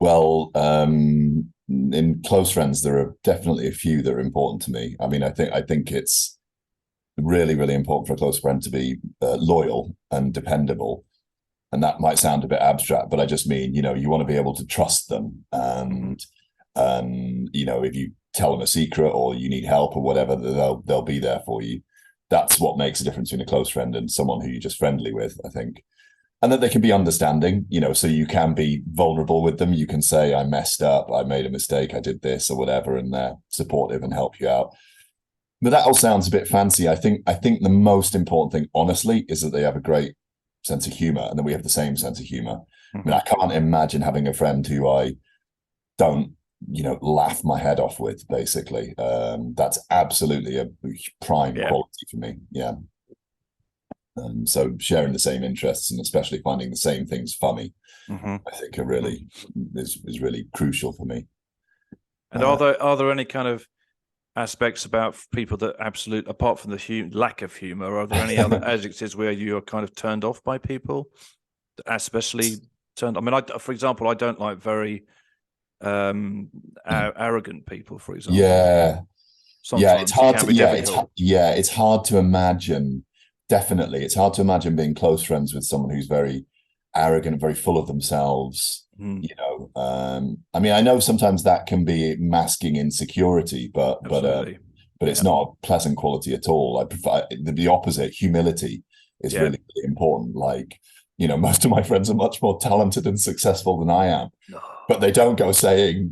Well, in close friends, there are definitely a few that are important to me. I mean, I think it's really, really important for a close friend to be loyal and dependable. And that might sound a bit abstract, but I just mean, you want to be able to trust them. Mhm. If you tell them a secret or you need help or whatever, they'll be there for you. That's what makes a difference between a close friend and someone who you're just friendly with, I think. And that they can be understanding, so you can be vulnerable with them. You can say, I messed up, I made a mistake, I did this or whatever, and they're supportive and help you out. But that all sounds a bit fancy. I think the most important thing, honestly, is that they have a great sense of humor and that we have the same sense of humor. I mean, Mhm. I can't imagine having a friend who I don't, laugh my head off with, basically. That's absolutely a prime Yeah. quality for me. Yeah. So sharing the same interests and especially finding the same things funny, Mhm. I think are Mhm. really is really crucial for me. And Uh, are there any kind of aspects about people that absolute apart from the lack of humor, are there any other adjectives where you are kind of turned off by people, especially turned? I mean, for example, I don't like very arrogant people. For example, yeah, yeah, it's sometimes it hard can to be difficult. it's hard to imagine. Definitely, it's hard to imagine being close friends with someone who's very arrogant, very full of themselves. Mm, I mean, I know sometimes that can be masking insecurity, absolutely. but it's Yeah. not a pleasant quality at all. I prefer the opposite. Humility is Yeah. really, really important. Like, most of my friends are much more talented and successful than I am, No. but they don't go saying,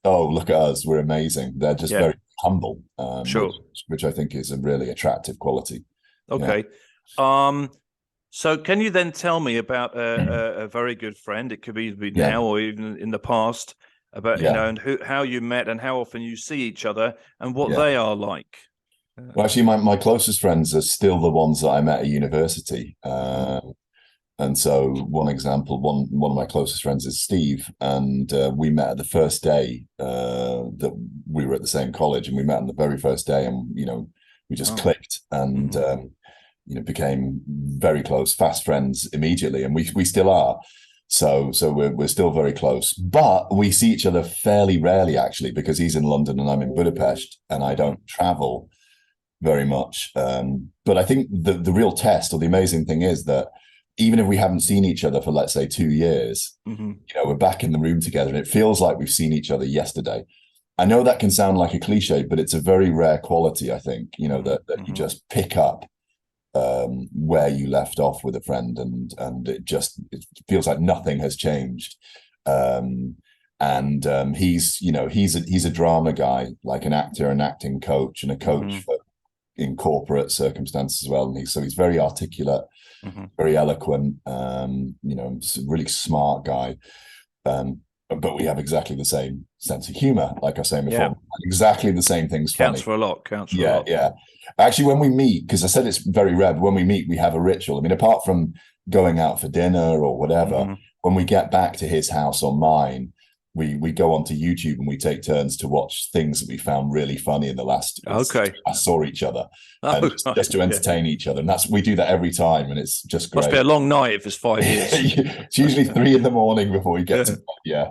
oh, look at us, we're amazing. They're just Yeah. very humble, which Sure. which I think is a really attractive quality. Yeah. Okay. Um, so can you then tell me about a very good friend? It could be Yeah. now or even in the past, about Yeah. and how you met and how often you see each other and what Yeah. they are like. Well, actually, my closest friends are still the ones that I met at university. Mhm. And so, one of my closest friends is Steve, and we met at the first day that we were at the same college, and we met on the very first day, and we just Wow. clicked, and Mhm. became very close, fast friends immediately, and we still are. So we're still very close, but we see each other fairly rarely, actually, because he's in London and I'm in Budapest, and I Mhm. don't travel very much. But I think the real test or the amazing thing is that even if we haven't seen each other for, let's say, 2 years, Mhm. we're back in the room together and it feels like we've seen each other yesterday. I know that can sound like a cliche, but it's a very rare quality, I think, Mhm. that you Mhm. just pick up where you left off with a friend, and it feels like nothing has changed. Um, and he's a drama guy, like an actor, an acting coach, and a coach Mhm. for in corporate circumstances as well. And he's very articulate, Mhm. very eloquent, really smart guy. But we have exactly the same sense of humor, like I was saying Yeah. before, exactly the same things Counts funny. for a lot. Counts for a Yeah, lot. yeah. Actually, when we meet, because I said it's very rare, but when we meet, we have a ritual. I mean, apart from going out for dinner or whatever, Mhm. when we get back to his house or mine, we go onto YouTube and we take turns to watch things that we found really funny in the last Okay. I saw each other, and Oh, just right. to Yeah. entertain each other. And we do that every time, and it's just Must be great. a long night if it's 5 years. It's usually 3 in the morning before we get to Yeah. bed. Yeah.